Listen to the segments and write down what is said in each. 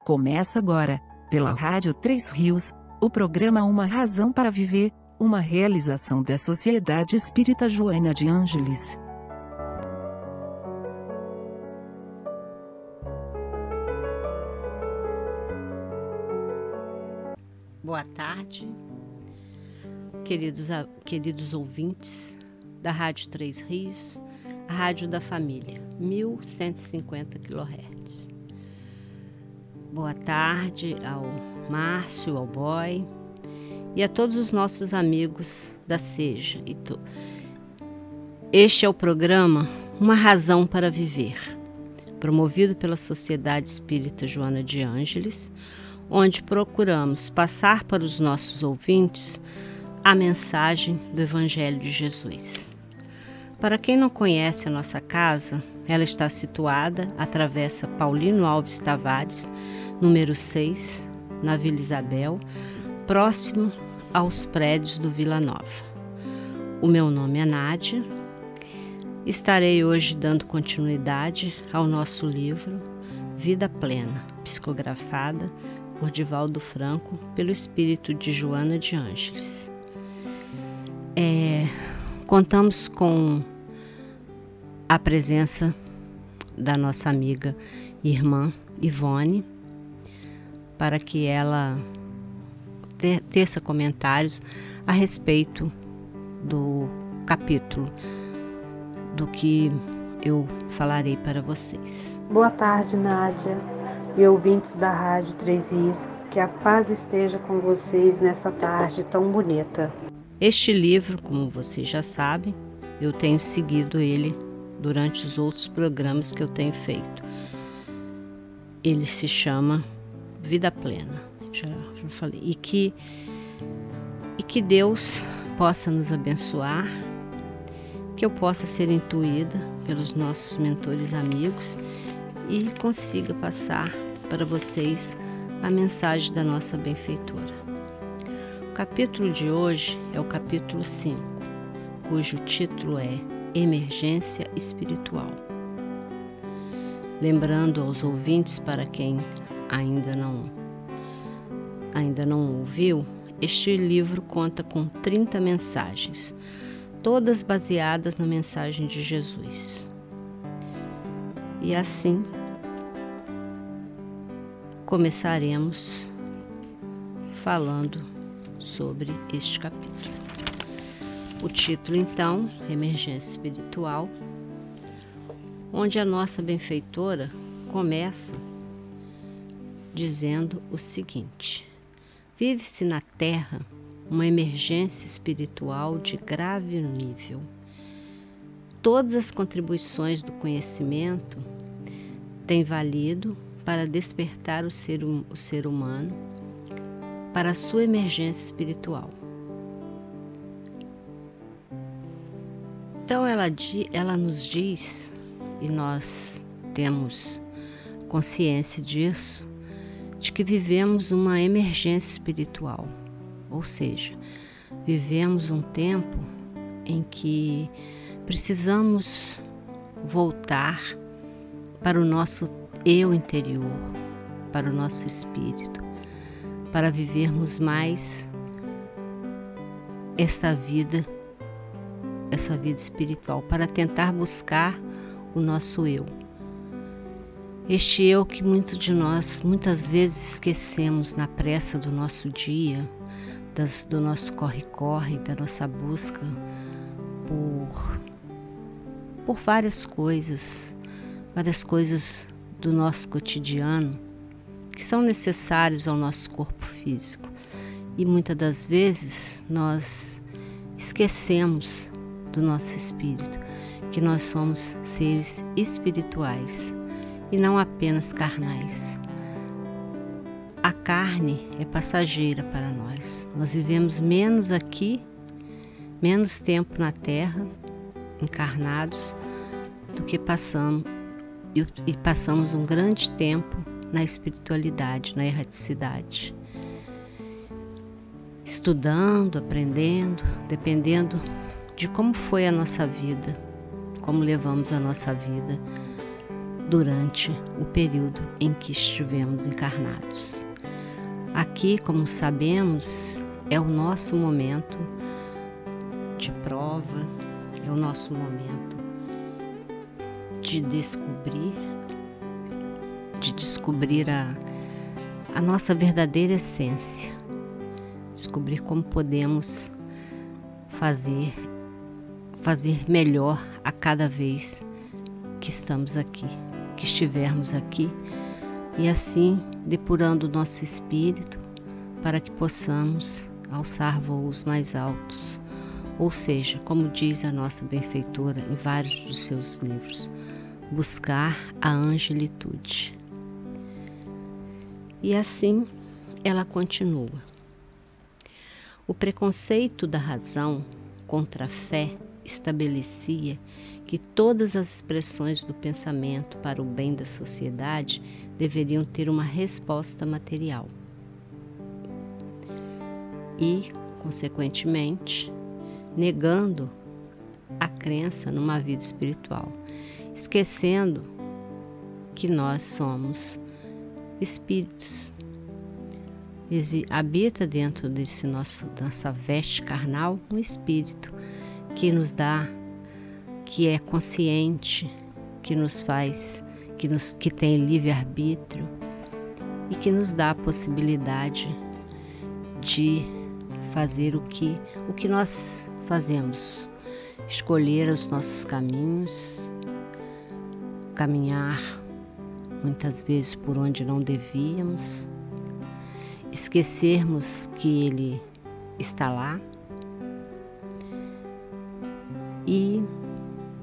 Começa agora, pela Rádio 3 Rios, o programa Uma Razão para Viver, uma realização da Sociedade Espírita Joana de Ângeles. Boa tarde, queridos ouvintes da Rádio 3 Rios, a Rádio da Família, 1150 kHz. Boa tarde ao Márcio, ao Boy e a todos os nossos amigos da SEJA. Este é o programa Uma Razão para Viver, promovido pela Sociedade Espírita Joana de Ângeles, onde procuramos passar para os nossos ouvintes a mensagem do Evangelho de Jesus. Para quem não conhece a nossa casa, ela está situada à Travessa Paulino Alves Tavares, número 6, na Vila Isabel, próximo aos prédios do Vila Nova. O meu nome é Nádia. Estarei hoje dando continuidade ao nosso livro Vida Plena, psicografada por Divaldo Franco, pelo espírito de Joana de Ângeles. Contamos com a presença da nossa amiga irmã Ivone, para que ela teça comentários a respeito do capítulo do que eu falarei para vocês. Boa tarde, Nádia e ouvintes da Rádio 3 Rios, que a paz esteja com vocês nessa tarde tão bonita. Este livro, como vocês já sabem, eu tenho seguido ele durante os outros programas que eu tenho feito. Ele se chama Vida Plena, já falei, e que Deus possa nos abençoar, que eu possa ser intuída pelos nossos mentores amigos e consiga passar para vocês a mensagem da nossa benfeitora. O capítulo de hoje é o capítulo 5, cujo título é Emergência Espiritual. Lembrando aos ouvintes, para quem ainda não ouviu, este livro conta com 30 mensagens, todas baseadas na mensagem de Jesus. E assim, começaremos falando sobre este capítulo. O título, então, Emergência Espiritual, onde a nossa benfeitora começa dizendo o seguinte: vive-se na Terra uma emergência espiritual de grave nível. Todas as contribuições do conhecimento têm valido para despertar o ser humano para a sua emergência espiritual. Então ela nos diz, e nós temos consciência disso, de que vivemos uma emergência espiritual, ou seja, vivemos um tempo em que precisamos voltar para o nosso eu interior, para o nosso espírito, para vivermos mais essa vida espiritual, para tentar buscar o nosso eu. Este eu que muitos de nós muitas vezes esquecemos na pressa do nosso dia, do nosso corre-corre, da nossa busca por várias coisas do nosso cotidiano que são necessários ao nosso corpo físico. E muitas das vezes nós esquecemos do nosso espírito, que nós somos seres espirituais e não apenas carnais. A carne é passageira para nós. Nós vivemos menos tempo na Terra, encarnados, do que passamos um grande tempo na espiritualidade, na erraticidade. Estudando, aprendendo, dependendo de como foi a nossa vida, como levamos a nossa vida durante o período em que estivemos encarnados. Aqui, como sabemos, é o nosso momento de prova, é o nosso momento de descobrir a nossa verdadeira essência, descobrir como podemos fazer melhor a cada vez que estamos aqui, que estivermos aqui, e assim depurando o nosso espírito para que possamos alçar voos mais altos, ou seja, como diz a nossa benfeitora em vários dos seus livros, buscar a angelitude. E assim ela continua. O preconceito da razão contra a fé estabelecia que todas as expressões do pensamento para o bem da sociedade deveriam ter uma resposta material. E, consequentemente, negando a crença numa vida espiritual, esquecendo que nós somos espíritos. Habita dentro dessa veste carnal um espírito que nos dá, que é consciente, que nos faz, que tem livre-arbítrio e que nos dá a possibilidade de fazer o que nós fazemos, escolher os nossos caminhos, caminhar muitas vezes por onde não devíamos, esquecermos que Ele está lá e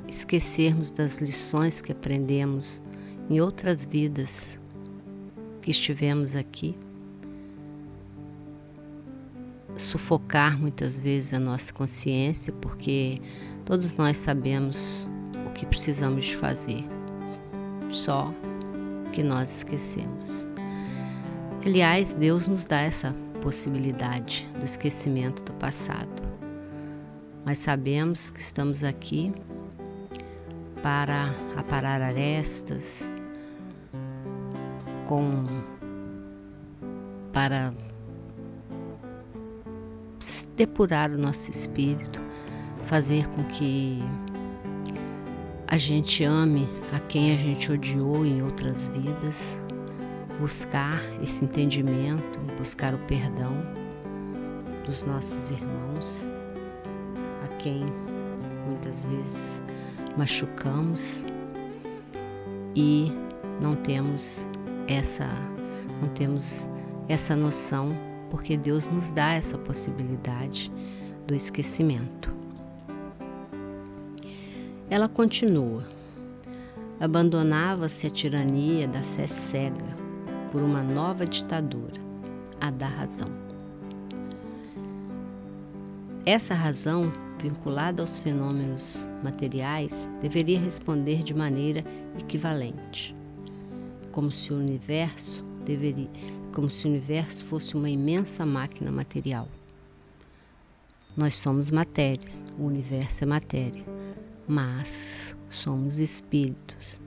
esquecermos das lições que aprendemos em outras vidas que estivemos aqui, sufocar muitas vezes a nossa consciência, porque todos nós sabemos o que precisamos de fazer, só que nós esquecemos. Aliás, Deus nos dá essa possibilidade do esquecimento do passado, mas sabemos que estamos aqui para aparar arestas, para depurar o nosso espírito, fazer com que a gente ame a quem a gente odiou em outras vidas, buscar esse entendimento, buscar o perdão dos nossos irmãos, a quem muitas vezes machucamos e não temos essa noção, porque Deus nos dá essa possibilidade do esquecimento. Ela continua: abandonava-se a tirania da fé cega por uma nova ditadura, a da razão. Essa razão, vinculada aos fenômenos materiais, deveria responder de maneira equivalente, como se o universo fosse uma imensa máquina material. Nós somos matéria, o universo é matéria, mas somos espíritos.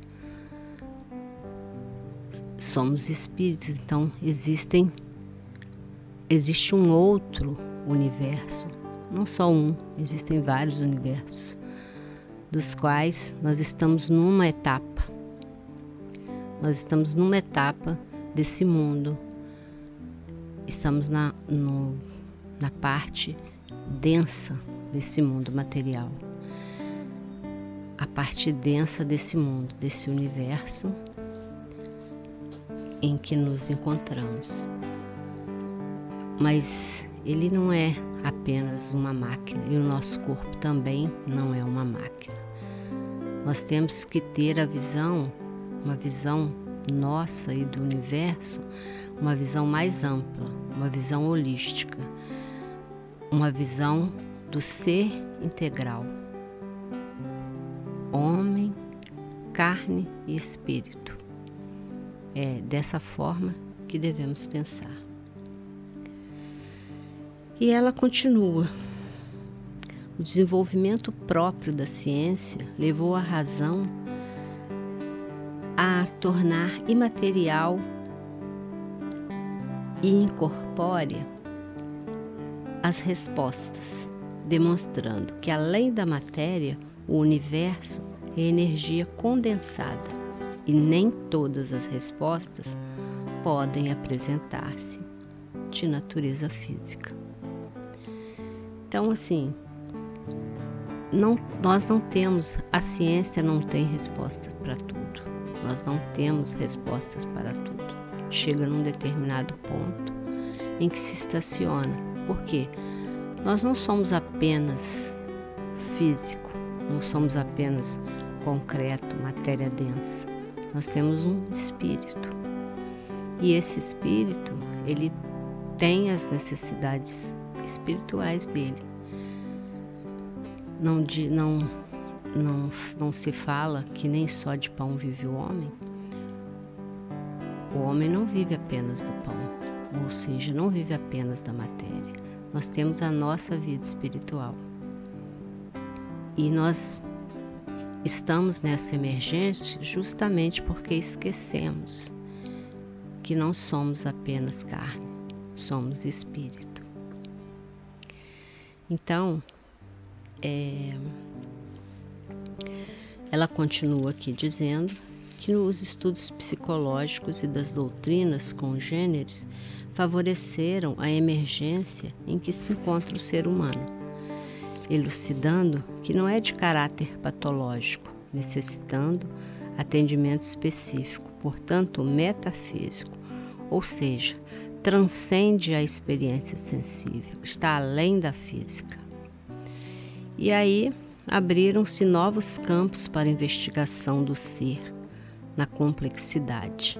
Somos espíritos, então existe um outro universo, não só um, existem vários universos, dos quais nós estamos numa etapa. Nós estamos numa etapa desse mundo, estamos na parte densa desse mundo material, a parte densa desse mundo, desse universo em que nos encontramos. Mas ele não é apenas uma máquina, e o nosso corpo também não é uma máquina. Nós temos que ter uma visão nossa e do universo, uma visão mais ampla, uma visão holística, uma visão do ser integral, homem, carne e espírito. É dessa forma que devemos pensar. E ela continua: o desenvolvimento próprio da ciência levou a razão a tornar imaterial e incorpórea as respostas, demonstrando que além da matéria, o universo é energia condensada e nem todas as respostas podem apresentar-se de natureza física. Então, assim, nós não temos, a ciência não tem respostas para tudo. Nós não temos respostas para tudo. Chega num determinado ponto em que se estaciona. Por quê? Nós não somos apenas físico, não somos apenas concreto, matéria densa. Nós temos um espírito. E esse espírito, ele tem as necessidades espirituais dele. Não se fala que nem só de pão vive o homem. O homem não vive apenas do pão, ou seja, não vive apenas da matéria. Nós temos a nossa vida espiritual. E nós estamos nessa emergência justamente porque esquecemos que não somos apenas carne, somos espírito. Então, ela continua aqui dizendo que os estudos psicológicos e das doutrinas congêneres favoreceram a emergência em que se encontra o ser humano, elucidando que não é de caráter patológico, necessitando atendimento específico, portanto metafísico, ou seja, transcende a experiência sensível, está além da física. E aí abriram-se novos campos para a investigação do ser na complexidade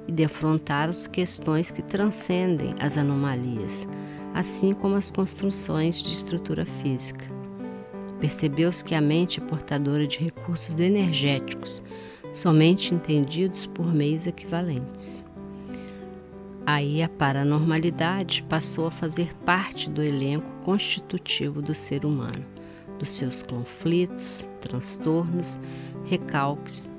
e defrontaram-se questões que transcendem as anomalias, assim como as construções de estrutura física. Percebeu-se que a mente é portadora de recursos energéticos, somente entendidos por meios equivalentes. Aí a paranormalidade passou a fazer parte do elenco constitutivo do ser humano, dos seus conflitos, transtornos, recalques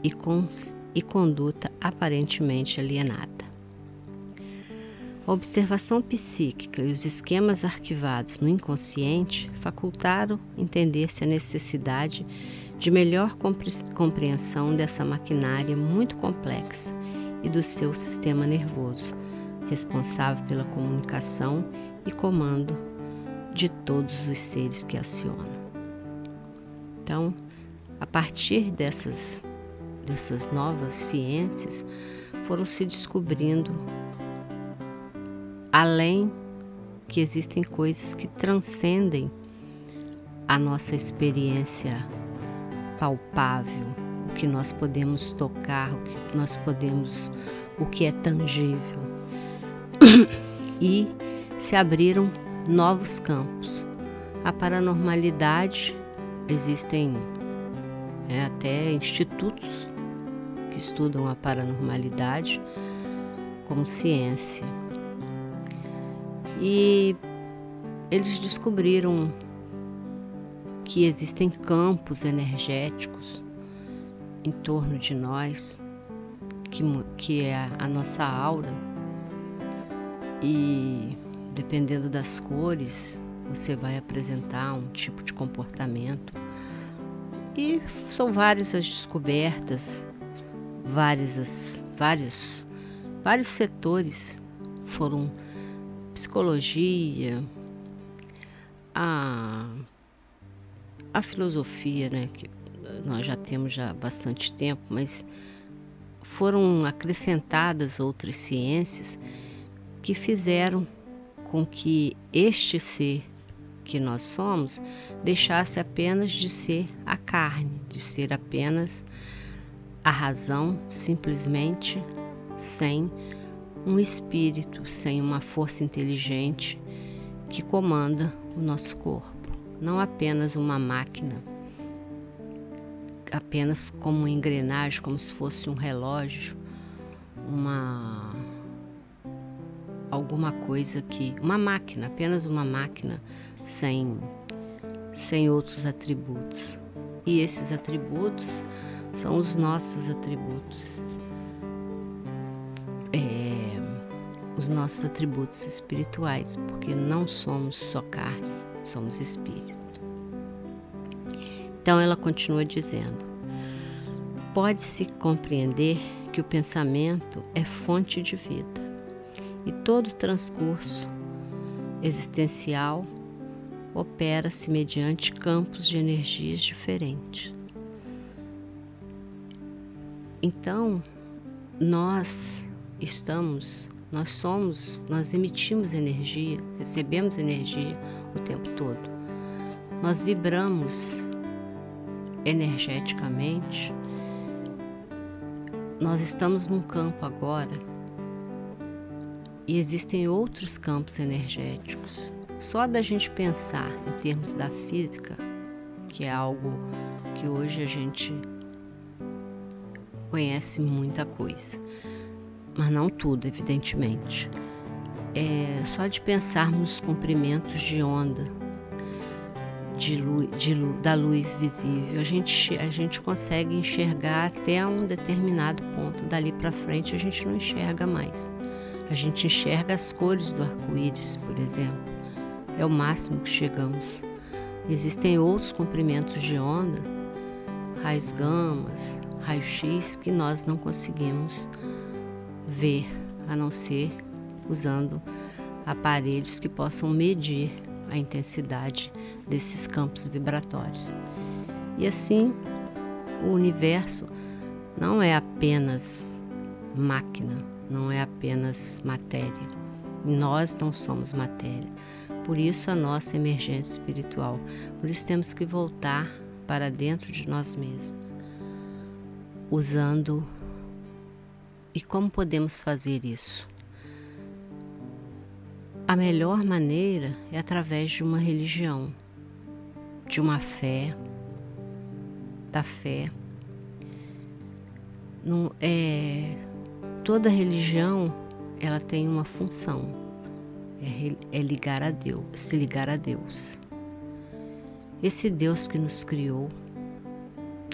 e conduta aparentemente alienada. A observação psíquica e os esquemas arquivados no inconsciente facultaram entender-se a necessidade de melhor compreensão dessa maquinária muito complexa e do seu sistema nervoso, responsável pela comunicação e comando de todos os seres que aciona. Então, a partir dessas novas ciências, foram se descobrindo além que existem coisas que transcendem a nossa experiência palpável, o que nós podemos tocar, o que é tangível. E se abriram novos campos. A paranormalidade, existem até institutos que estudam a paranormalidade como ciência. E eles descobriram que existem campos energéticos em torno de nós, que é a nossa aura, e dependendo das cores, você vai apresentar um tipo de comportamento. E são várias as descobertas, vários setores foram psicologia, a filosofia, que nós já temos há bastante tempo, mas foram acrescentadas outras ciências que fizeram com que este ser que nós somos deixasse apenas de ser a carne, de ser apenas a razão, simplesmente sem um espírito, sem uma força inteligente que comanda o nosso corpo. Não apenas uma máquina, apenas como uma engrenagem, como se fosse um relógio, alguma coisa uma máquina, apenas uma máquina sem outros atributos. E esses atributos são os nossos atributos, os nossos atributos espirituais, porque não somos só carne, somos espírito. Então ela continua dizendo: pode-se compreender que o pensamento é fonte de vida e todo transcurso existencial opera-se mediante campos de energias diferentes. Então, nós emitimos energia, recebemos energia o tempo todo. Nós vibramos energeticamente. Nós estamos num campo agora e existem outros campos energéticos. Só da gente pensar em termos da física, que é algo que hoje a gente conhece muita coisa, mas não tudo, evidentemente. Só de pensarmos nos comprimentos de onda da luz visível, a gente consegue enxergar até um determinado ponto. Dali para frente a gente não enxerga mais. A gente enxerga as cores do arco-íris, por exemplo. É o máximo que chegamos. Existem outros comprimentos de onda, raios gamas, raio-x, que nós não conseguimos ver, a não ser usando aparelhos que possam medir a intensidade desses campos vibratórios. E assim, o universo não é apenas máquina, não é apenas matéria. Nós não somos matéria. Por isso a nossa emergência espiritual. Por isso temos que voltar para dentro de nós mesmos. Usando. E como podemos fazer isso? A melhor maneira é através de uma religião, de uma fé, da fé. Toda religião, ela tem uma função, é ligar a Deus, se ligar a Deus. Esse Deus que nos criou,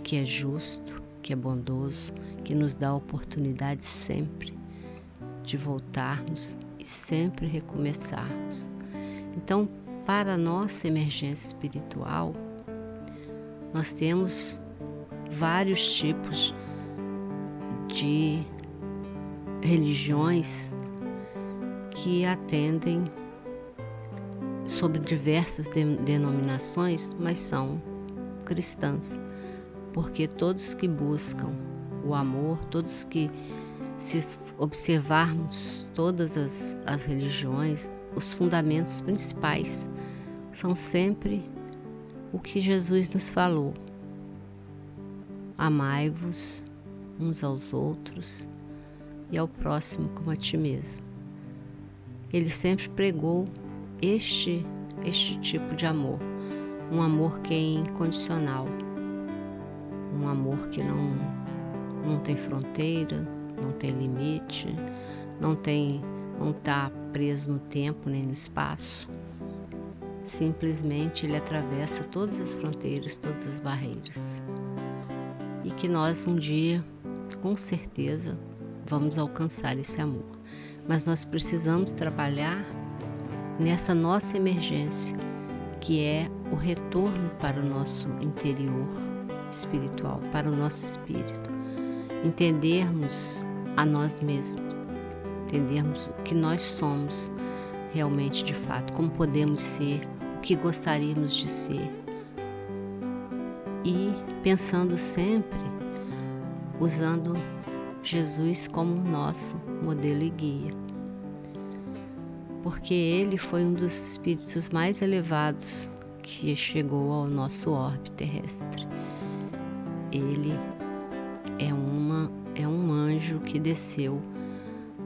que é justo, que é bondoso, que nos dá a oportunidade sempre de voltarmos e sempre recomeçarmos. Então, para a nossa emergência espiritual, nós temos vários tipos de religiões que atendem sobre diversas denominações, mas são cristãs, porque todos que buscam o amor, todos que, se observarmos todas as religiões, os fundamentos principais são sempre o que Jesus nos falou: amai-vos uns aos outros e ao próximo como a ti mesmo. Ele sempre pregou este tipo de amor, um amor que é incondicional, um amor que não tem fronteira, não tem limite, não está preso no tempo nem no espaço. Simplesmente ele atravessa todas as fronteiras, todas as barreiras. E que nós um dia, com certeza, vamos alcançar esse amor. Mas nós precisamos trabalhar nessa nossa emergência, que é o retorno para o nosso interior espiritual, para o nosso espírito. Entendermos a nós mesmos, entendermos o que nós somos realmente de fato, como podemos ser, o que gostaríamos de ser. E pensando sempre, usando Jesus como nosso modelo e guia. Porque ele foi um dos espíritos mais elevados que chegou ao nosso orbe terrestre. Ele é um anjo que desceu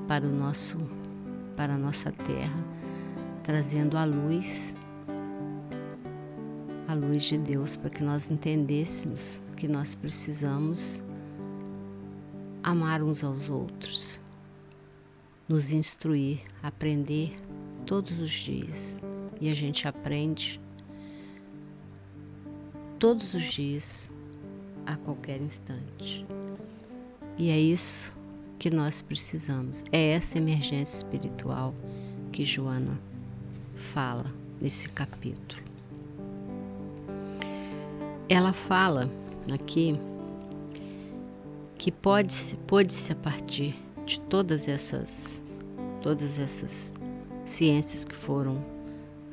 para a nossa terra, trazendo a luz de Deus, para que nós entendêssemos que nós precisamos amar uns aos outros, nos instruir, aprender todos os dias. E a gente aprende todos os dias a qualquer instante. E é isso que nós precisamos. É essa emergência espiritual que Joana fala nesse capítulo. Ela fala aqui que pode-se a partir de todas essas ciências que foram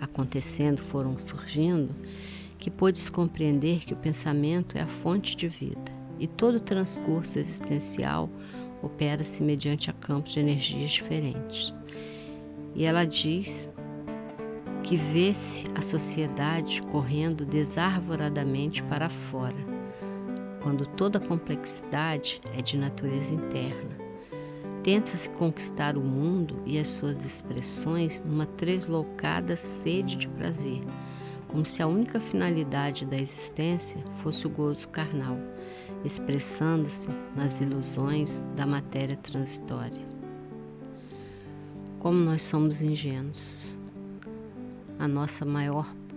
acontecendo, foram surgindo, que pôde-se compreender que o pensamento é a fonte de vida e todo o transcurso existencial opera-se mediante a campos de energias diferentes. E ela diz que vê-se a sociedade correndo desarvoradamente para fora, quando toda a complexidade é de natureza interna. Tenta-se conquistar o mundo e as suas expressões numa tresloucada sede de prazer, como se a única finalidade da existência fosse o gozo carnal, expressando-se nas ilusões da matéria transitória. Como nós somos ingênuos.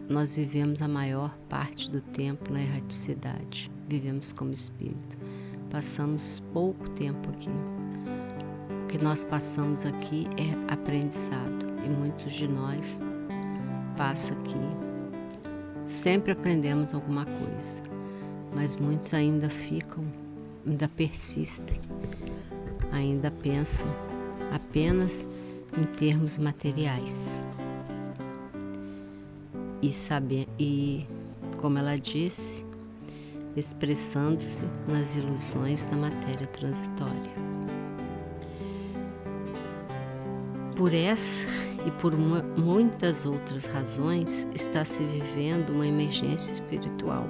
Nós vivemos a maior parte do tempo na erraticidade. Vivemos como espírito. Passamos pouco tempo aqui. O que nós passamos aqui é aprendizado. E muitos de nós passam aqui. Sempre aprendemos alguma coisa. Mas muitos ainda persistem. Ainda pensam apenas em termos materiais. E, como ela disse, expressando-se nas ilusões da matéria transitória. Por essa e por muitas outras razões, está se vivendo uma emergência espiritual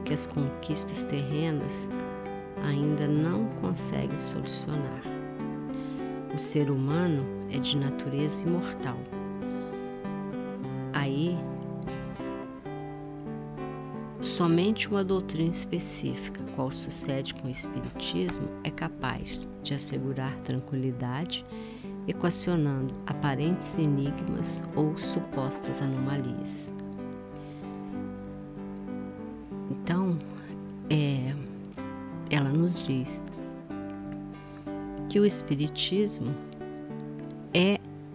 que as conquistas terrenas ainda não conseguem solucionar. O ser humano é de natureza imortal. Aí, somente uma doutrina específica, qual sucede com o Espiritismo, é capaz de assegurar tranquilidade, equacionando aparentes enigmas ou supostas anomalias. Então, ela nos diz que o Espiritismo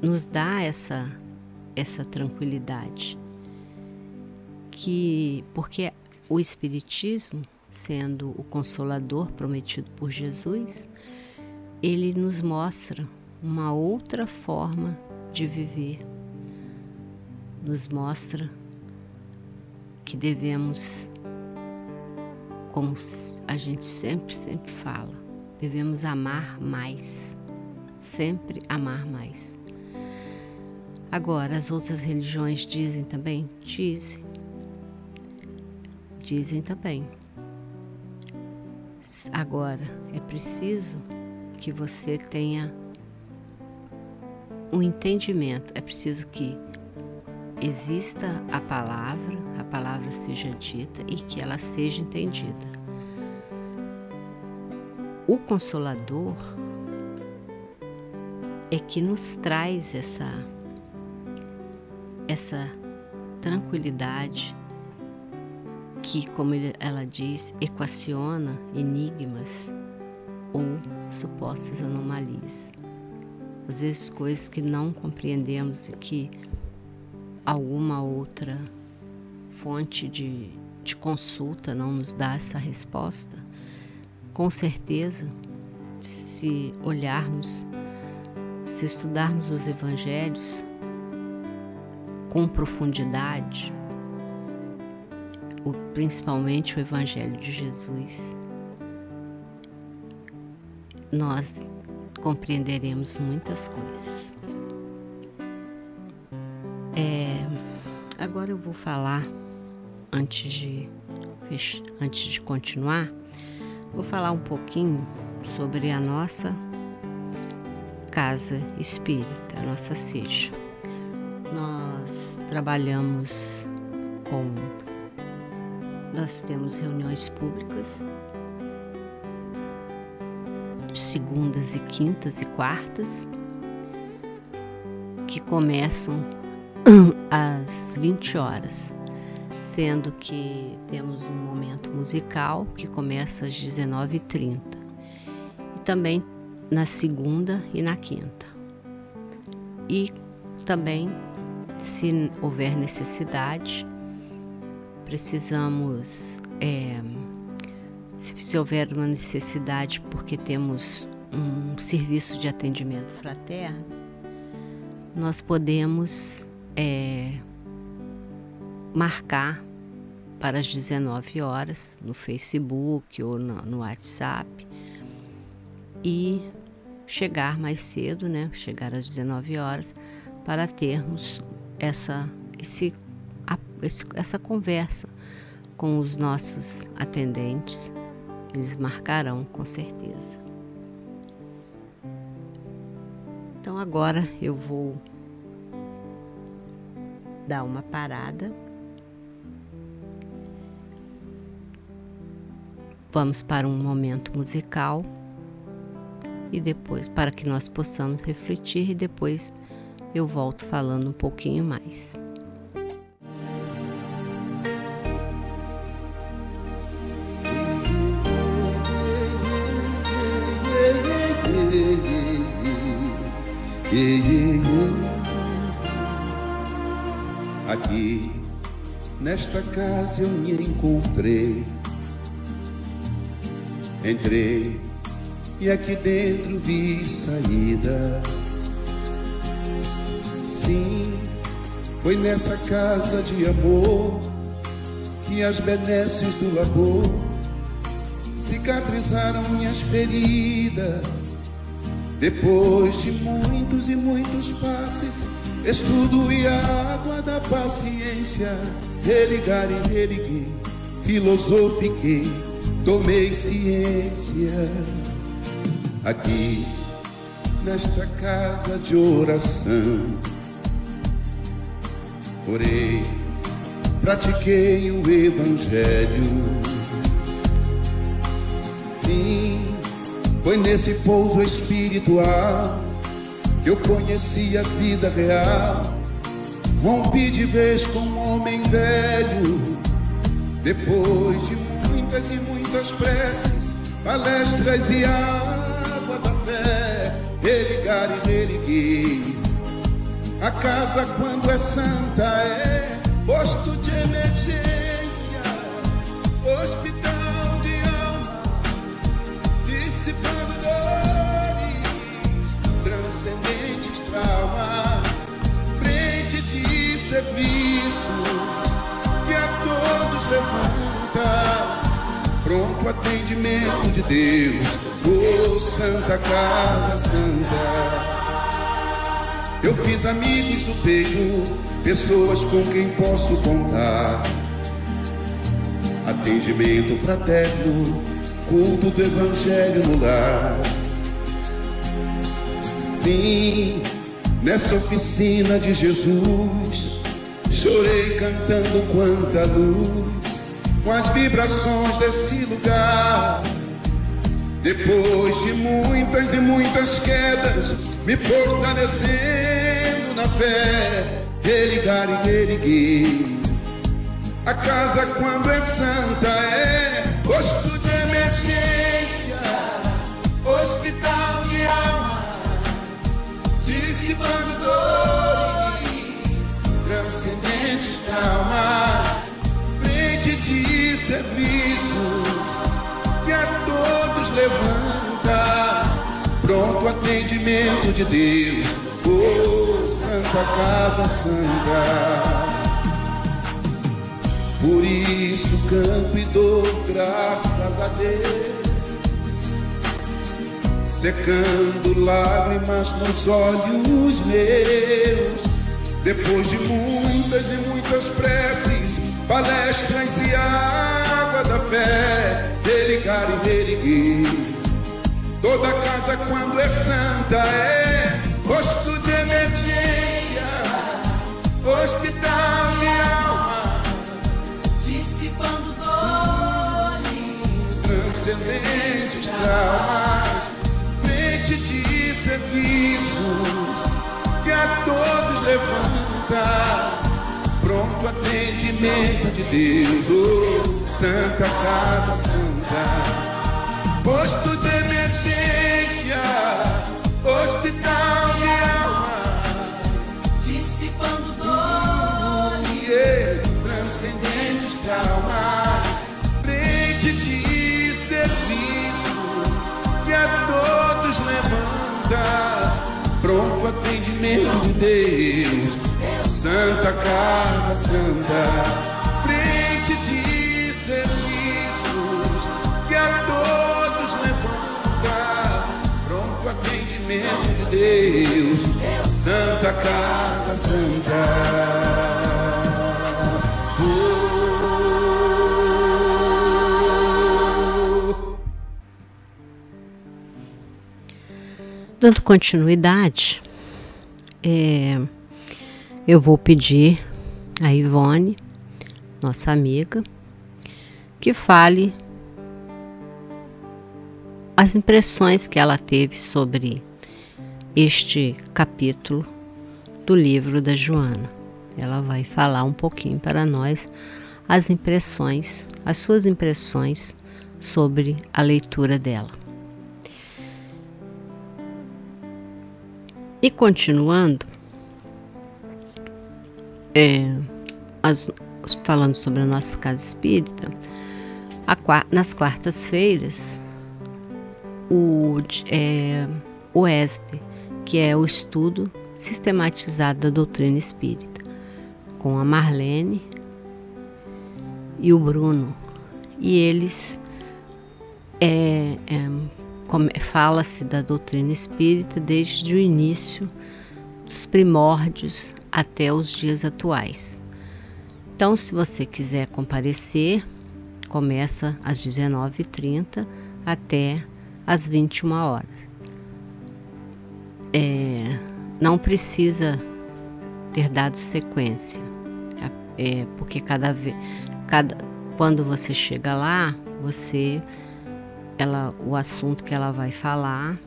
nos dá essa tranquilidade, porque o Espiritismo, sendo o Consolador prometido por Jesus, ele nos mostra uma outra forma de viver, nos mostra que devemos, como a gente sempre fala, devemos amar mais, sempre amar mais. Agora, as outras religiões dizem também? Dizem também. Agora, é preciso que você tenha um entendimento, é preciso que exista a palavra seja dita e que ela seja entendida. O Consolador é que nos traz essa tranquilidade que, como ela diz, equaciona enigmas ou supostas anomalias. Às vezes coisas que não compreendemos e que alguma outra fonte de consulta não nos dá essa resposta. Com certeza, se estudarmos os evangelhos com profundidade, principalmente o Evangelho de Jesus, nós compreenderemos muitas coisas. Agora eu vou falar, antes de continuar, vou falar um pouquinho sobre a nossa casa espírita, a nossa seja. Nós trabalhamos nós temos reuniões públicas segundas e quintas e quartas, que começam às 20 horas. sendo que temos um momento musical que começa às 19h30 e também na segunda e na quinta. E também, se houver necessidade, precisamos, se houver uma necessidade porque temos um serviço de atendimento fraterno, nós podemos marcar para as 19 horas no Facebook ou no WhatsApp e chegar mais cedo, né? Chegar às 19 horas para termos essa conversa com os nossos atendentes. Eles marcarão com certeza. Então agora eu vou dar uma parada. Vamos para um momento musical e depois, para que nós possamos refletir, e depois eu volto falando um pouquinho mais. Aqui, nesta casa eu me encontrei. Entrei e aqui dentro vi saída. Sim, foi nessa casa de amor que as benesses do labor cicatrizaram minhas feridas. Depois de muitos e muitos passes, estudo e a água da paciência, religar e religuei, filosofiquei, tomei ciência. Aqui, nesta casa de oração, orei, pratiquei o Evangelho. Sim, foi nesse pouso espiritual que eu conheci a vida real. Rompi de vez com um homem velho. Depois de muitas e muitas preces, palestras e água da fé, religar e religuei. A casa, quando é santa, é posto de emergência, hospital de alma, dissipando dores, transcendentes traumas, frente de serviços que a todos levanta, pronto atendimento de Deus, oh Santa Casa Santa. Eu fiz amigos do peito, pessoas com quem posso contar, atendimento fraterno, culto do Evangelho no lar. Sim, nessa oficina de Jesus, chorei cantando quanta luz, com as vibrações desse lugar. Depois de muitas e muitas quedas, me fortalecendo na fé, religar e religuei. A casa, quando é santa, é posto de emergência, hospital de alma, dissipando dores, transcendentes traumas, frente de serviços que a todos levanta, pronto atendimento de Deus, oh Santa Casa Santa. Por isso canto e dou graças a Deus, secando lágrimas nos olhos meus. Depois de muitas e muitas preces, palestras e água da fé, religar e religuei. Toda casa, quando é santa, é posto de emergência, hospital de alma, dissipando dores, transcendentes traumas, frente de serviços que a todos levanta, pronto atendimento de Deus. Oh, Santa Casa Santa, posto de emergência, hospital de almas, dissipando dores, transcendentes traumas, frente de serviço que a todos levanta, pronto atendimento de Deus. Santa Casa Santa, frente de serviços que a todos levanta, pronto atendimento de Deus. Santa Casa Santa. Dando continuidade, eu vou pedir a Ivone, nossa amiga, que fale as impressões que ela teve sobre este capítulo do livro da Joana. Ela vai falar um pouquinho para nós as suas impressões sobre a leitura dela. E continuando, falando sobre a nossa casa espírita, nas quartas-feiras, o ESD, que é o estudo sistematizado da doutrina espírita, com a Marlene e o Bruno. E eles fala-se da doutrina espírita desde o início, dos primórdios até os dias atuais. Então, se você quiser comparecer, começa às 19h30 até às 21 horas. Não precisa ter dado sequência, porque quando você chega lá, o assunto que ela vai falar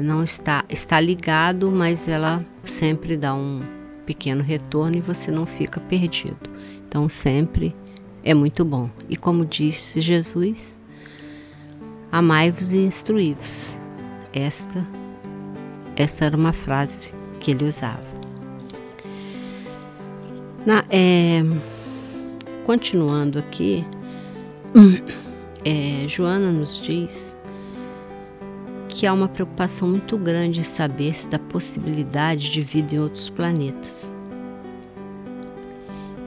não está ligado, mas ela sempre dá um pequeno retorno e você não fica perdido. Então sempre é muito bom. E como disse Jesus, amai-vos e instruí-vos. Esta era uma frase que ele usava. Continuando aqui, Joana nos diz que há uma preocupação muito grande em saber-se da possibilidade de vida em outros planetas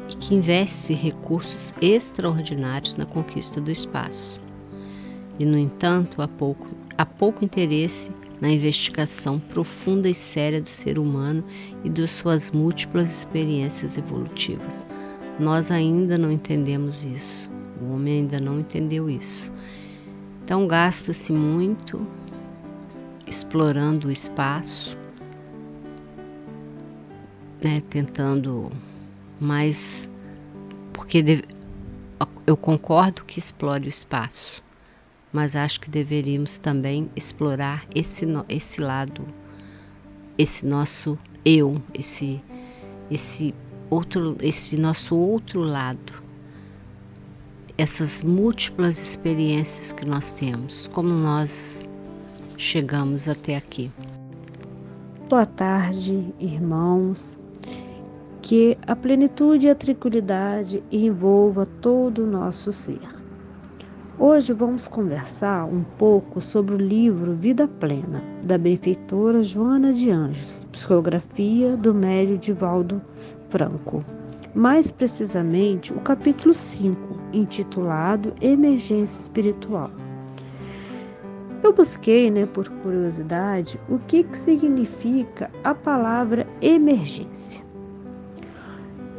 e que investe recursos extraordinários na conquista do espaço. E, no entanto, há pouco interesse na investigação profunda e séria do ser humano e de suas múltiplas experiências evolutivas. Nós ainda não entendemos isso. O homem ainda não entendeu isso. Então gasta-se muito explorando o espaço, tentando mais, porque eu concordo que explore o espaço, mas acho que deveríamos também explorar esse lado, esse nosso eu, esse nosso outro lado, essas múltiplas experiências que nós temos, como nós chegamos até aqui. Boa tarde, irmãos. Que a plenitude e a tranquilidade envolva todo o nosso ser. Hoje vamos conversar um pouco sobre o livro Vida Plena, da benfeitora Joana de Ângeles, psicografia do médium Divaldo Franco. Mais precisamente, o capítulo 5, intitulado Emergência Espiritual. Eu busquei, por curiosidade, o que significa a palavra emergência.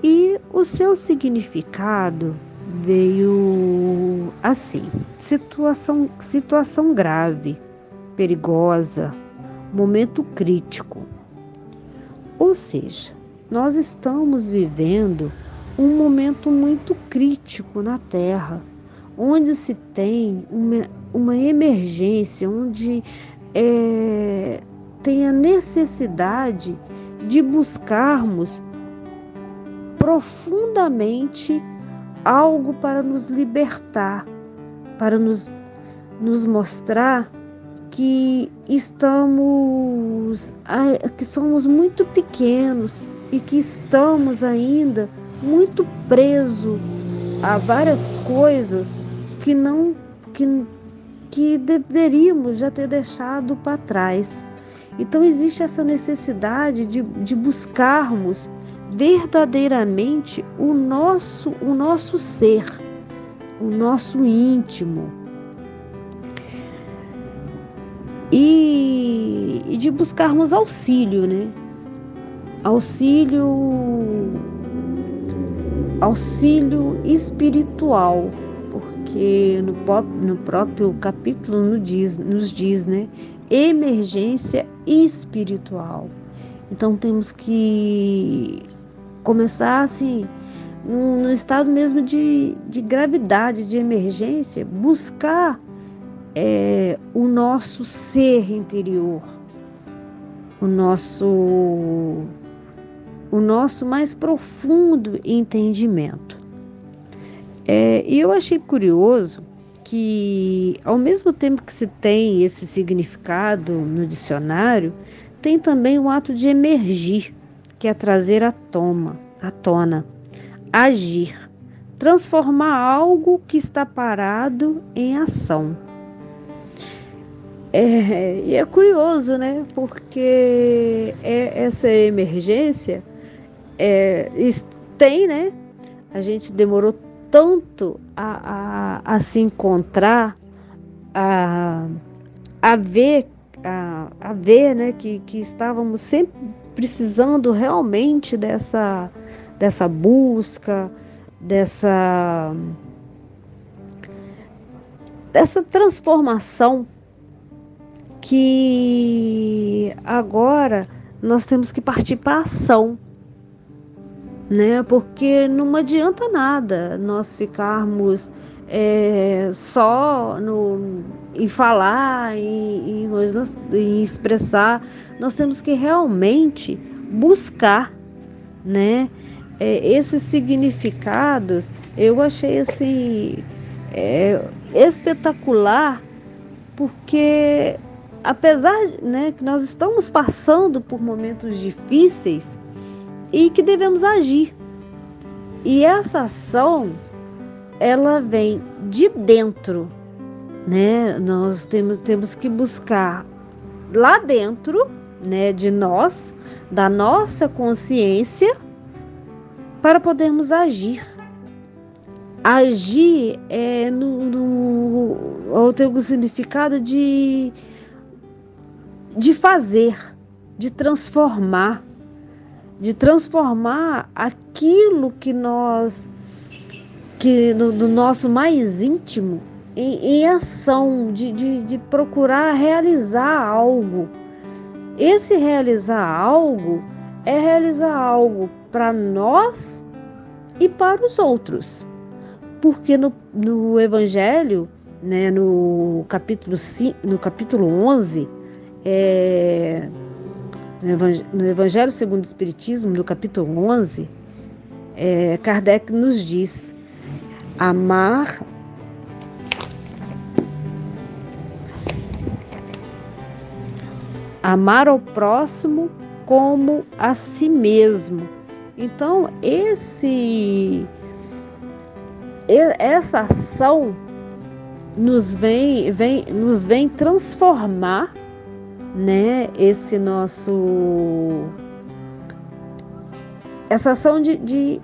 E o seu significado veio assim: situação grave, perigosa, momento crítico. Ou seja, nós estamos vivendo um momento muito crítico na Terra, onde se tem uma emergência, onde tem a necessidade de buscarmos profundamente algo para nos libertar, para nos mostrar que somos muito pequenos e que estamos ainda muito presos a várias coisas que deveríamos já ter deixado para trás. Então existe essa necessidade de buscarmos verdadeiramente o nosso ser, o nosso íntimo, e de buscarmos auxílio, né? Auxílio espiritual, porque no próprio capítulo nos diz, né? Emergência espiritual. Então temos que começar assim, no estado mesmo de gravidade, de emergência, buscar o nosso ser interior, o nosso mais profundo entendimento. E eu achei curioso que, ao mesmo tempo que se tem esse significado no dicionário, tem também o ato de emergir, que é trazer à tona, agir, transformar algo que está parado em ação. E é curioso, né? Porque essa emergência tem, né? A gente demorou tanto a se encontrar, a ver, né? Que estávamos sempre precisando realmente dessa busca, dessa transformação, que agora nós temos que partir para a ação, né? Porque não adianta nada nós ficarmos só em falar e expressar. Nós temos que realmente buscar, né? Esses significados. Eu achei assim espetacular, porque apesar, né, que nós estamos passando por momentos difíceis e que devemos agir. E essa ação, ela vem de dentro, né? Nós temos que buscar lá dentro, né, de nós, da nossa consciência, para podermos agir. Agir tem o significado de fazer, de transformar aquilo do nosso mais íntimo em ação, de procurar realizar algo. Esse realizar algo é realizar algo para nós e para os outros. Porque no Evangelho, né, no capítulo 11, no Evangelho segundo o Espiritismo, no capítulo 11, Kardec nos diz: amar ao próximo como a si mesmo. Então, essa ação nos vem transformar, né, essa ação de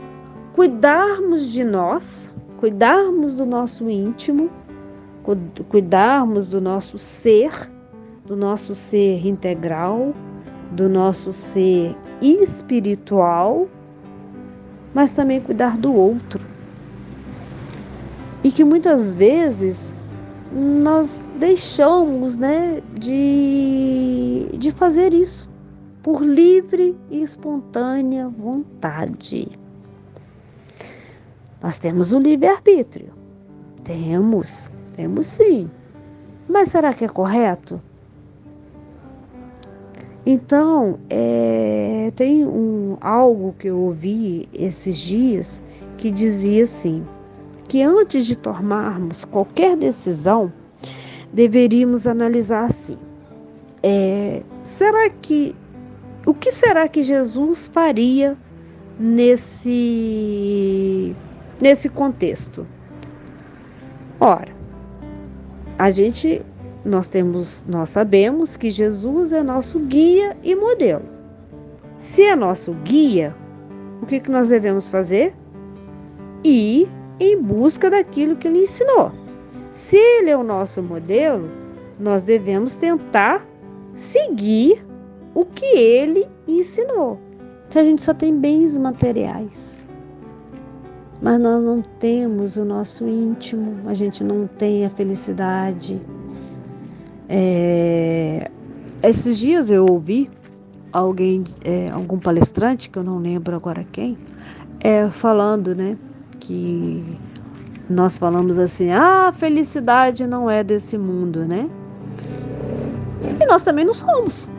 cuidarmos de nós, cuidarmos do nosso íntimo, cuidarmos do nosso ser integral, do nosso ser espiritual, mas também cuidar do outro. E que muitas vezes nós deixamos, né, de fazer isso por livre e espontânea vontade. Nós temos o livre-arbítrio. Temos sim. Mas será que é correto? Então, tem algo que eu ouvi esses dias que dizia assim, que antes de tomarmos qualquer decisão, deveríamos analisar assim, o que será que Jesus faria nesse contexto? Ora, nós sabemos que Jesus é nosso guia e modelo. Se é nosso guia, o que nós devemos fazer? Ir em busca daquilo que ele ensinou. Se ele é o nosso modelo, nós devemos tentar seguir o que ele ensinou. Se a gente só tem bens materiais, mas nós não temos o nosso íntimo, a gente não tem a felicidade. Esses dias eu ouvi algum palestrante, que eu não lembro agora quem, falando, né, que nós falamos assim, a felicidade não é desse mundo, né? E nós também não somos.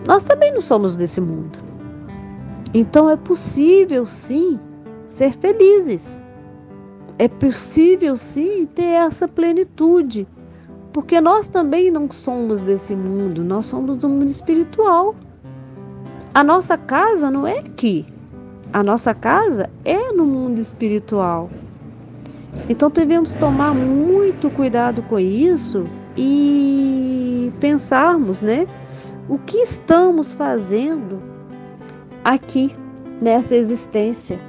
Nós também não somos desse mundo. Então é possível sim ser felizes. É possível sim ter essa plenitude. Porque nós também não somos desse mundo, nós somos do mundo espiritual. A nossa casa não é aqui. A nossa casa é no mundo espiritual. Então devemos tomar muito cuidado com isso e pensarmos, né? O que estamos fazendo aqui, nessa existência.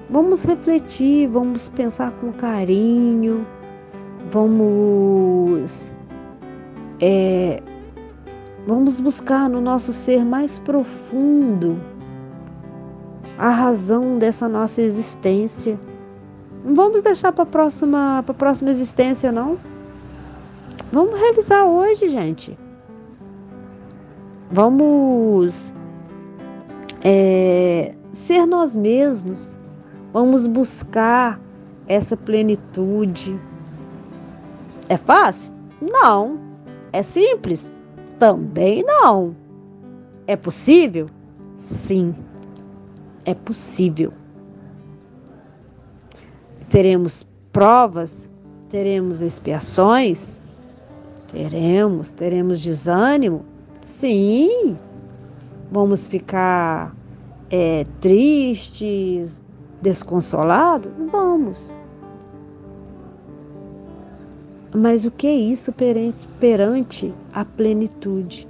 Vamos refletir, vamos pensar com carinho, vamos buscar no nosso ser mais profundo a razão dessa nossa existência. Não vamos deixar para a próxima existência, não. Vamos realizar hoje, gente. Vamos ser nós mesmos. Vamos buscar essa plenitude. É fácil? Não. É simples? Também não. É possível? Sim. É possível. Teremos provas, teremos expiações, teremos desânimo, sim. Vamos ficar tristes, desconsolados? Vamos. Mas o que é isso perante a plenitude,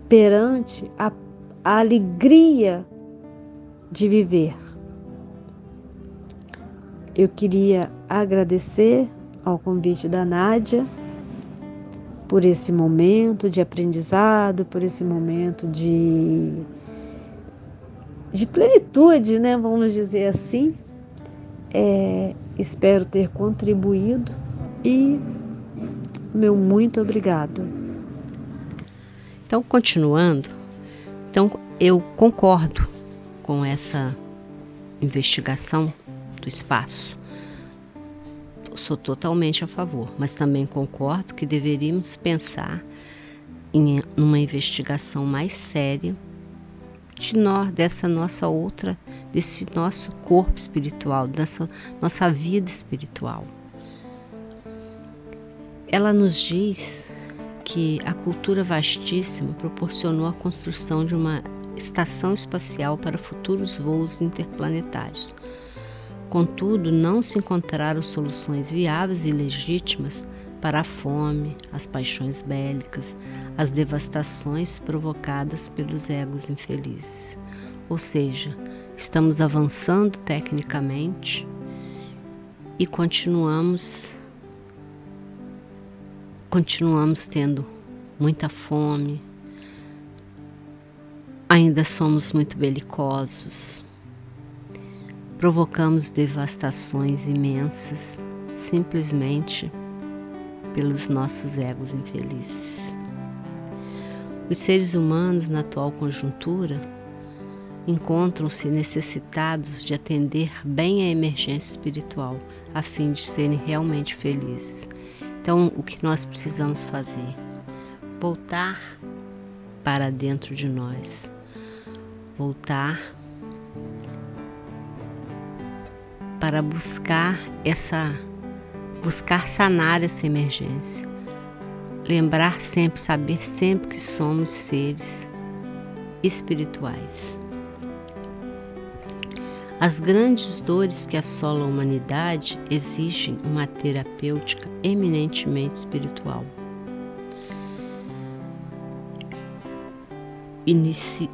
perante a alegria de viver? Eu queria agradecer ao convite da Nádia por esse momento de aprendizado, por esse momento de plenitude, né? Vamos dizer assim. Espero ter contribuído e meu muito obrigado. Então, continuando, eu concordo com essa investigação do espaço. Sou totalmente a favor, mas também concordo que deveríamos pensar em uma investigação mais séria desse nosso corpo espiritual, dessa nossa vida espiritual. Ela nos diz que a cultura vastíssima proporcionou a construção de uma estação espacial para futuros voos interplanetários. Contudo, não se encontraram soluções viáveis e legítimas para a fome, as paixões bélicas, as devastações provocadas pelos egos infelizes. Ou seja, estamos avançando tecnicamente e continuamos tendo muita fome, ainda somos muito belicosos, provocamos devastações imensas simplesmente pelos nossos egos infelizes. Os seres humanos, na atual conjuntura, encontram-se necessitados de atender bem à emergência espiritual, a fim de serem realmente felizes. Então, o que nós precisamos fazer? Voltar para dentro de nós. Voltar para buscar sanar essa emergência. Lembrar sempre, saber sempre que somos seres espirituais. As grandes dores que assolam a humanidade exigem uma terapêutica eminentemente espiritual.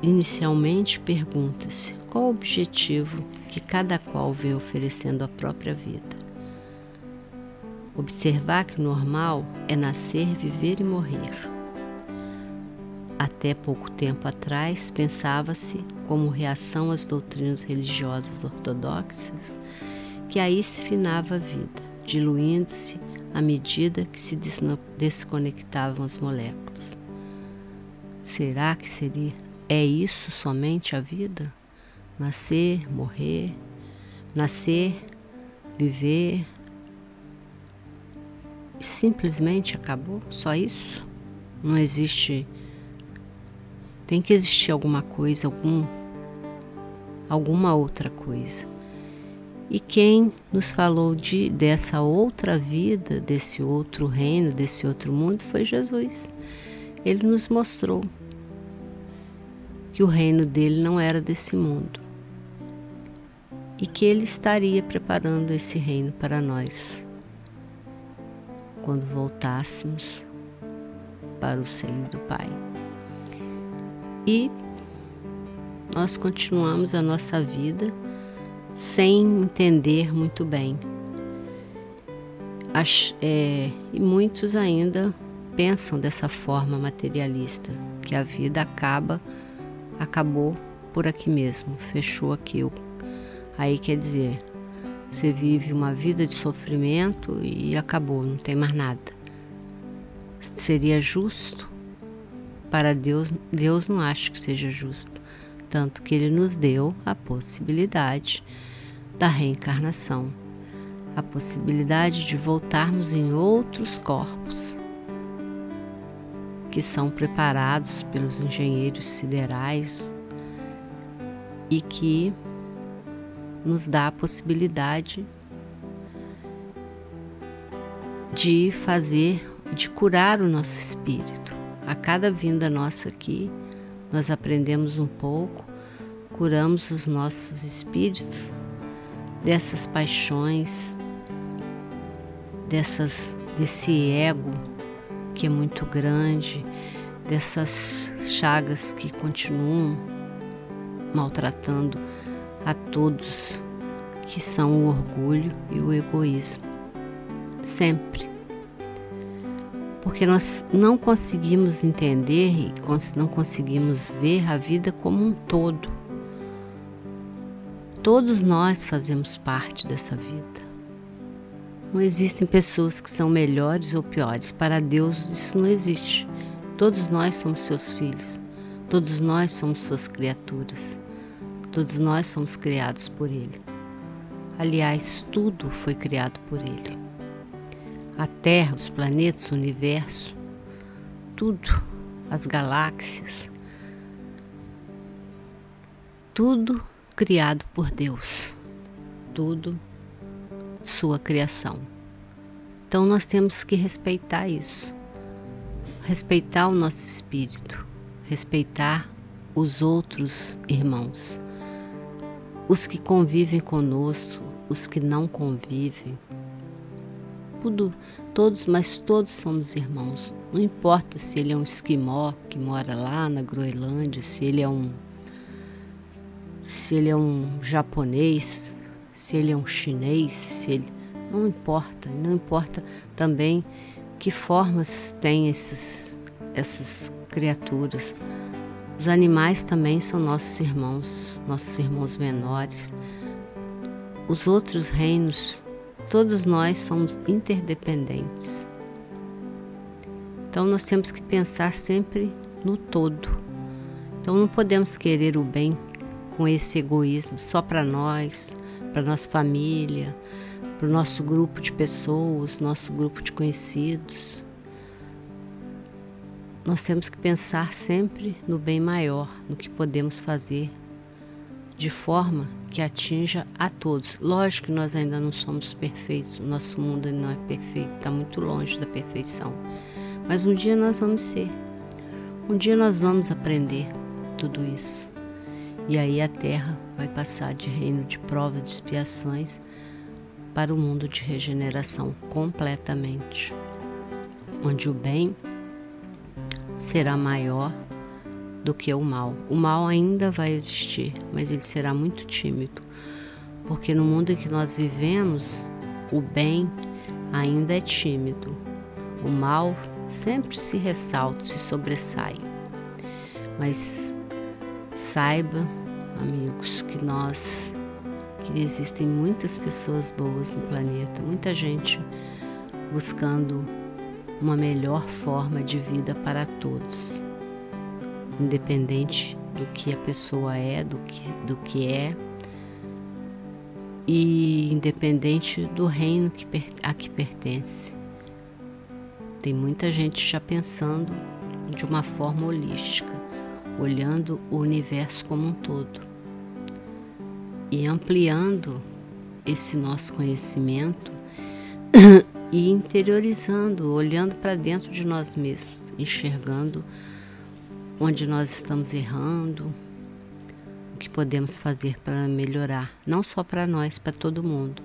Inicialmente pergunta-se qual o objetivo que cada qual vem oferecendo à própria vida. Observar que o normal é nascer, viver e morrer. Até pouco tempo atrás, pensava-se, como reação às doutrinas religiosas ortodoxas, que aí se finava a vida, diluindo-se à medida que se desconectavam as moléculas. Será que é isso somente a vida? Nascer, morrer, nascer, viver, e simplesmente acabou? Só isso? Não existe... Tem que existir alguma coisa, alguma outra coisa. E quem nos falou dessa outra vida, desse outro reino, desse outro mundo, foi Jesus. Ele nos mostrou que o reino dele não era desse mundo e que ele estaria preparando esse reino para nós quando voltássemos para o seio do Pai. E nós continuamos a nossa vida sem entender muito bem. E muitos ainda pensam dessa forma materialista, que a vida acabou por aqui mesmo, fechou aqui. Aí quer dizer, você vive uma vida de sofrimento e acabou, não tem mais nada. Seria justo? Para Deus, Deus não acha que seja justo, tanto que Ele nos deu a possibilidade da reencarnação, a possibilidade de voltarmos em outros corpos que são preparados pelos engenheiros siderais e que nos dá a possibilidade de curar o nosso espírito. A cada vinda nossa aqui, nós aprendemos um pouco, curamos os nossos espíritos dessas paixões, desse ego que é muito grande, dessas chagas que continuam maltratando a todos, que são o orgulho e o egoísmo. Sempre. Porque nós não conseguimos entender e não conseguimos ver a vida como um todo. Todos nós fazemos parte dessa vida. Não existem pessoas que são melhores ou piores. Para Deus isso não existe. Todos nós somos seus filhos. Todos nós somos suas criaturas. Todos nós fomos criados por Ele. Aliás, tudo foi criado por Ele. A Terra, os planetas, o universo, tudo, as galáxias, tudo criado por Deus, tudo sua criação. Então nós temos que respeitar isso, respeitar o nosso espírito, respeitar os outros irmãos, os que convivem conosco, os que não convivem. Mas todos somos irmãos. Não importa se ele é um esquimó que mora lá na Groenlândia, se ele é um japonês, se ele é um chinês, não importa. Não importa também que formas têm essas criaturas. Os animais também são nossos irmãos menores. Os outros reinos, todos nós somos interdependentes. Então nós temos que pensar sempre no todo. Então não podemos querer o bem com esse egoísmo só para nós, para nossa família, para o nosso grupo de pessoas, nosso grupo de conhecidos. nós temos que pensar sempre no bem maior, no que podemos fazer de forma que atinja a todos. Lógico que nós ainda não somos perfeitos, o nosso mundo ainda não é perfeito, está muito longe da perfeição. Mas um dia nós vamos ser. Um dia nós vamos aprender tudo isso. E aí a Terra vai passar de reino de prova, de expiações, para o mundo de regeneração completamente. Onde o bem será maior do que o mal. O mal ainda vai existir, mas ele será muito tímido, porque no mundo em que nós vivemos, o bem ainda é tímido. O mal sempre se ressalta, se sobressai. Mas saiba, amigos, que existem muitas pessoas boas no planeta, muita gente buscando uma melhor forma de vida para todos, independente do que a pessoa é, do que é, e independente do reino a que pertence. Tem muita gente já pensando de uma forma holística, olhando o universo como um todo e ampliando esse nosso conhecimento e interiorizando, olhando para dentro de nós mesmos, enxergando onde nós estamos errando, o que podemos fazer para melhorar, não só para nós, para todo mundo,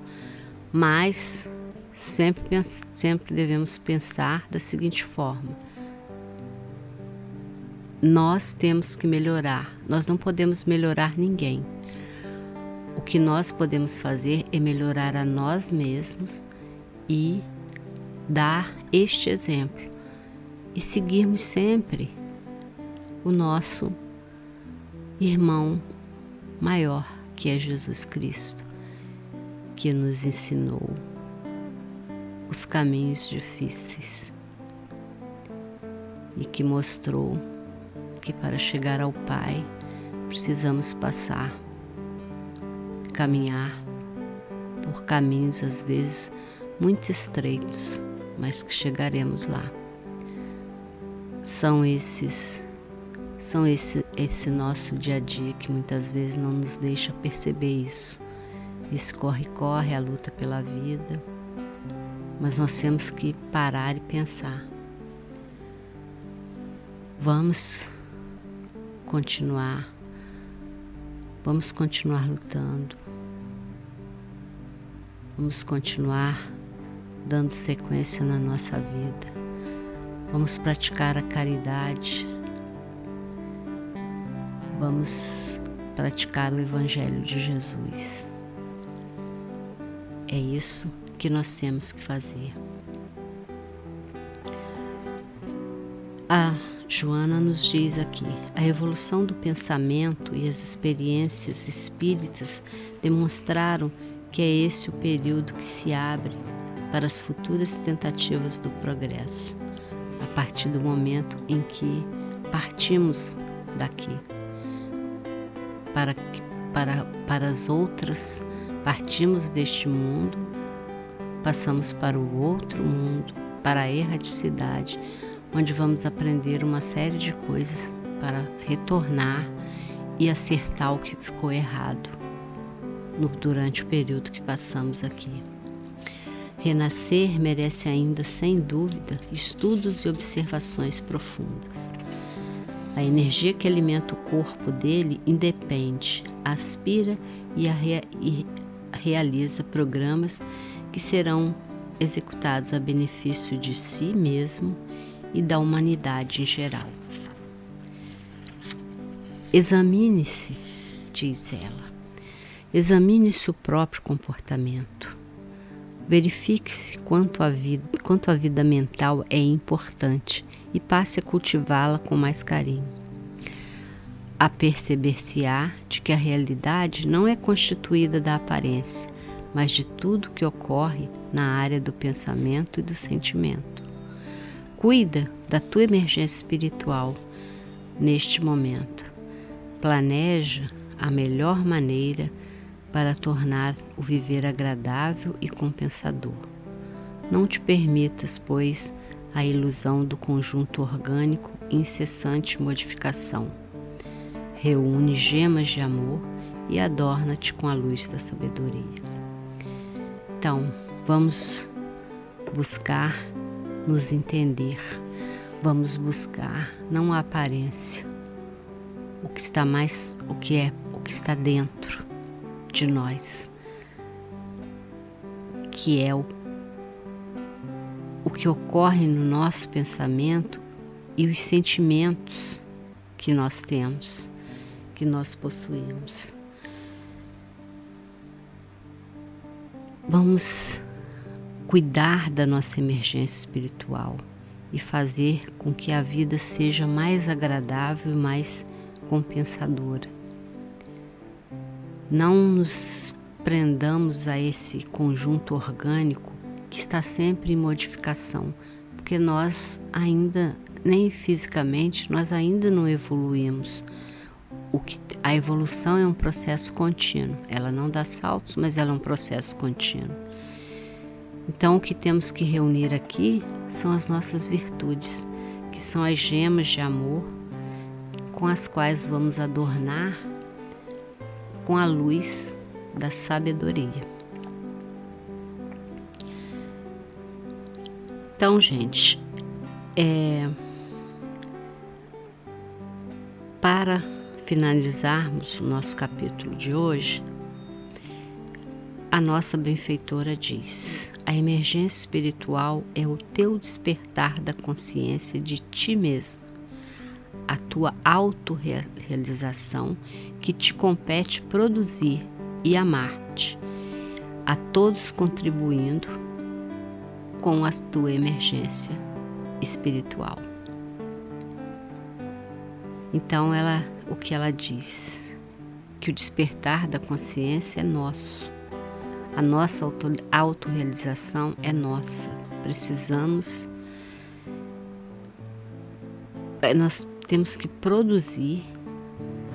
mas sempre devemos pensar da seguinte forma: nós temos que melhorar, nós não podemos melhorar ninguém. O que nós podemos fazer é melhorar a nós mesmos e dar este exemplo e seguirmos sempre o nosso irmão maior, que é Jesus Cristo, que nos ensinou os caminhos difíceis e que mostrou que para chegar ao Pai precisamos caminhar por caminhos às vezes muito estreitos, mas que chegaremos lá. São esse nosso dia a dia que muitas vezes não nos deixa perceber isso. Esse corre-corre, a luta pela vida. Mas nós temos que parar e pensar. Vamos continuar lutando. Vamos continuar dando sequência na nossa vida. Vamos praticar a caridade. Vamos praticar o Evangelho de Jesus. É isso que nós temos que fazer. A Joana nos diz aqui: a evolução do pensamento e as experiências espíritas demonstraram que é esse o período que se abre para as futuras tentativas do progresso, a partir do momento em que partimos daqui. Para as outras, partimos deste mundo, passamos para o outro mundo, para a erraticidade, onde vamos aprender uma série de coisas para retornar e acertar o que ficou errado durante o período que passamos aqui. Renascer merece ainda, sem dúvida, estudos e observações profundas. A energia que alimenta o corpo dele independe, aspira e realiza programas que serão executados a benefício de si mesmo e da humanidade em geral. Examine-se, diz ela, examine-se o próprio comportamento. Verifique-se quanto a vida mental é importante e passe a cultivá-la com mais carinho. Aperceber-se-á de que a realidade não é constituída da aparência, mas de tudo que ocorre na área do pensamento e do sentimento. Cuida da tua emergência espiritual neste momento. Planeja a melhor maneira para tornar o viver agradável e compensador. Não te permitas, pois, a ilusão do conjunto orgânico incessante modificação. Reúne gemas de amor e adorna-te com a luz da sabedoria. Então, vamos buscar nos entender, vamos buscar não a aparência, o que está dentro de nós, que é o que ocorre no nosso pensamento e os sentimentos que nós temos, que nós possuímos. Vamos cuidar da nossa emergência espiritual e fazer com que a vida seja mais agradável e mais compensadora. Não nos prendamos a esse conjunto orgânico que está sempre em modificação, porque nós ainda, nem fisicamente, nós ainda não evoluímos. A evolução é um processo contínuo, ela não dá saltos, mas ela é um processo contínuo. Então, o que temos que reunir aqui são as nossas virtudes, que são as gemas de amor com as quais vamos adornar com a luz da sabedoria. Então, gente, para finalizarmos o nosso capítulo de hoje, a nossa benfeitora diz: a emergência espiritual é o teu despertar da consciência de ti mesmo, a tua autorrealização que te compete produzir e amar-te, a todos contribuindo com a tua emergência espiritual. Então, o que ela diz? Que o despertar da consciência é nosso. A nossa autorrealização é nossa. Nós temos que produzir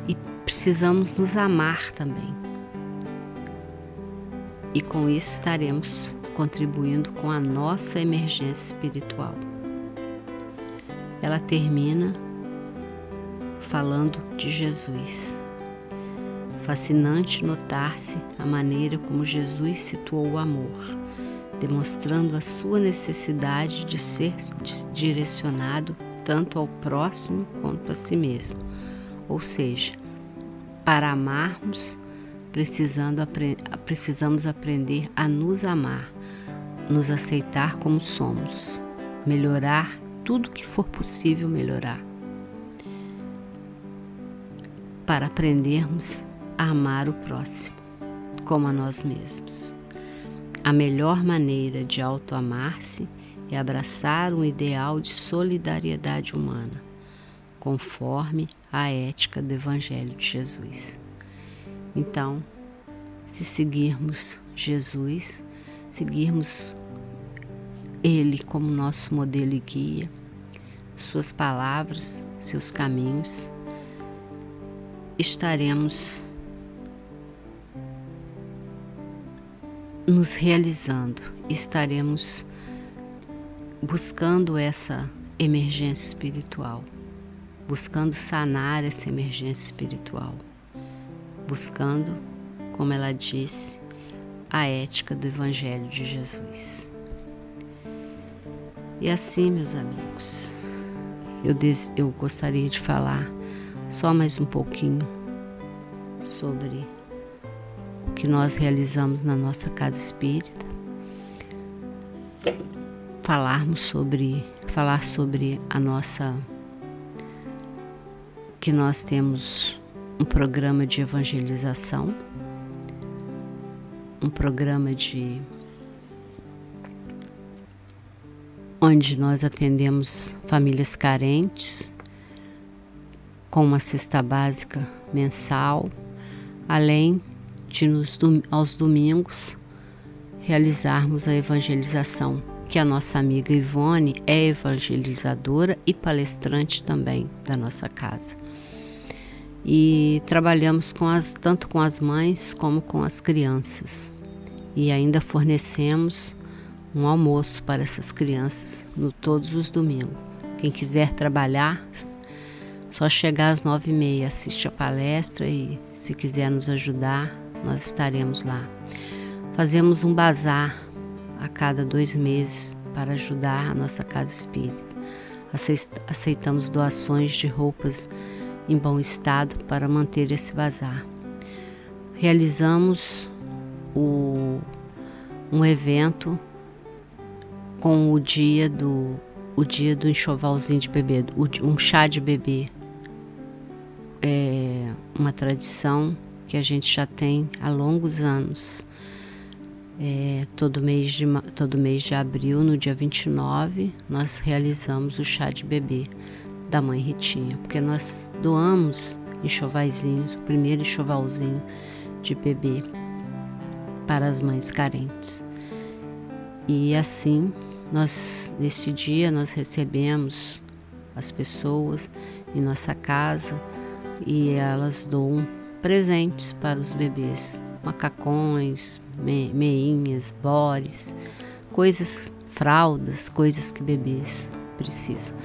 e precisamos nos amar também. E com isso estaremos contribuindo com a nossa emergência espiritual. Ela termina falando de Jesus. Fascinante notar-se a maneira como Jesus situou o amor, demonstrando a sua necessidade de ser direcionado tanto ao próximo quanto a si mesmo. Ou seja, para amarmos, precisamos aprender a nos amar, nos aceitar como somos, melhorar tudo que for possível melhorar, para aprendermos a amar o próximo como a nós mesmos. A melhor maneira de autoamar-se é abraçar um ideal de solidariedade humana, conforme a ética do Evangelho de Jesus. Então, se seguirmos Jesus, seguirmos Ele como nosso modelo e guia, suas palavras, seus caminhos, estaremos nos realizando, estaremos buscando essa emergência espiritual, buscando sanar essa emergência espiritual, buscando, como ela disse, a ética do Evangelho de Jesus. E assim, meus amigos, eu gostaria de falar só mais um pouquinho sobre o que nós realizamos na nossa casa espírita, falar sobre a nossa, que nós temos um programa de evangelização, um programa onde nós atendemos famílias carentes com uma cesta básica mensal, além de aos domingos realizarmos a evangelização, que a nossa amiga Ivone é evangelizadora e palestrante também da nossa casa. E trabalhamos tanto com as mães como com as crianças. E ainda fornecemos um almoço para essas crianças todos os domingos, Quem quiser trabalhar, só chegar às 9h30, assiste a palestra e se quiser nos ajudar, nós estaremos lá. Fazemos um bazar a cada 2 meses para ajudar a nossa casa espírita. Aceitamos doações de roupas em bom estado para manter esse bazar. Realizamos um evento com o dia do enxovalzinho de bebê, um chá de bebê. É uma tradição que a gente já tem há longos anos. Todo mês de abril, no dia 29, nós realizamos o chá de bebê da mãe Ritinha, porque nós doamos enxovaizinhos, o primeiro enxovalzinho de bebê para as mães carentes. E assim, neste dia, nós recebemos as pessoas em nossa casa e elas doam presentes para os bebês, macacões, meinhas, bores, coisas, fraldas, coisas que bebês precisam.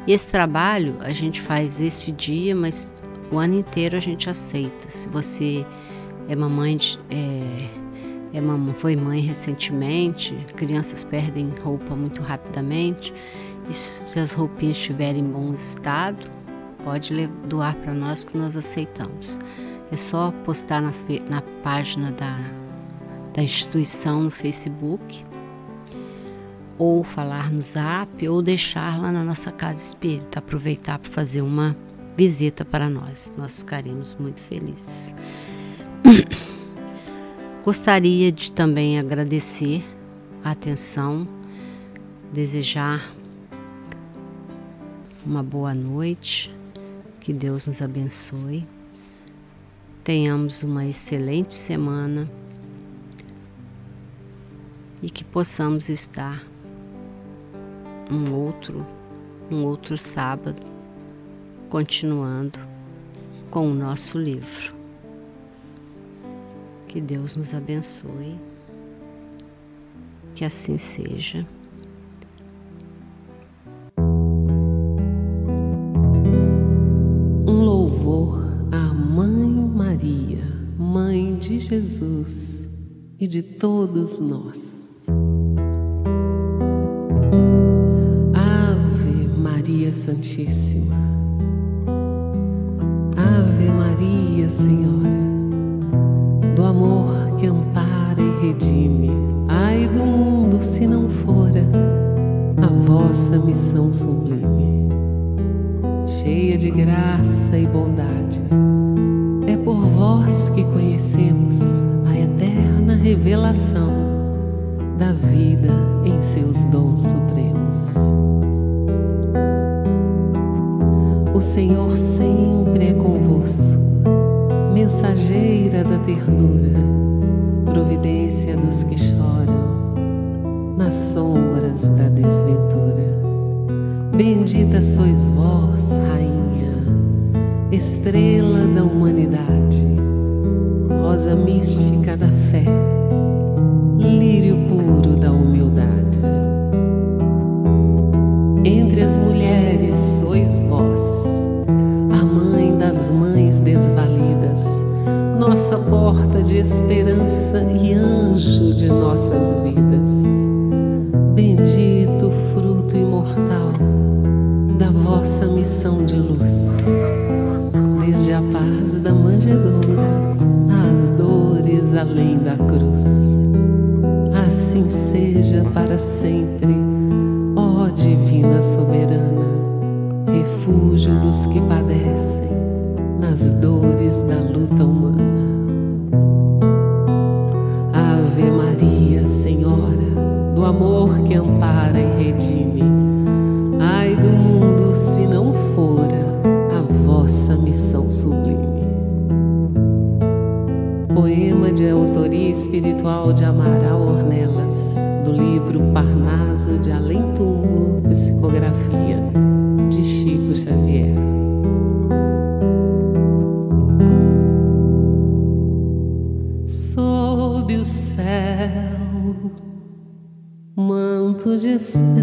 E esse trabalho a gente faz esse dia, mas o ano inteiro a gente aceita. Se você é mamãe, foi mãe recentemente, crianças perdem roupa muito rapidamente, e se as roupinhas estiverem em bom estado, pode doar para nós que nós aceitamos. É só postar na página da instituição no Facebook, ou falar no Zap, ou deixar lá na nossa casa espírita, aproveitar para fazer uma visita para nós. Nós ficaremos muito felizes. Gostaria de também agradecer a atenção, desejar uma boa noite, que Deus nos abençoe, tenhamos uma excelente semana e que possamos estar um outro sábado continuando com o nosso livro. Que Deus nos abençoe, que assim seja. Um louvor à Mãe Maria, Mãe de Jesus e de todos nós. Ave Maria Santíssima, Ave Maria Senhora, do amor que ampara e redime, ai do mundo se não fora a vossa missão sublime. Cheia de graça e bondade, é por vós que conhecemos a eterna revelação da vida em seus dons supremos. O Senhor sempre é convosco, mensageira da ternura, providência dos que choram nas sombras da desventura. Bendita sois vós, Rainha, estrela da humanidade, rosa mística da fé, lírio puro da humildade. Entre as mulheres sois vós, a mãe das mães desvalidas, nossa porta de esperança e anjo de nossas vidas. Bendito fruto imortal da vossa missão de luz, desde a paz da manjedoura às dores além da cruz. Assim seja para sempre, ó Divina Soberana, refúgio dos que padecem nas dores da luta humana. Ave Maria, Senhora, do amor que ampara e redime, ai do mundo se não fora a vossa missão sublime. Poema de autoria espiritual de Amaral Ornelas, do livro Parnaso de Além Túmulo, psicografia de Chico Xavier. Sob o céu, manto de estrelas,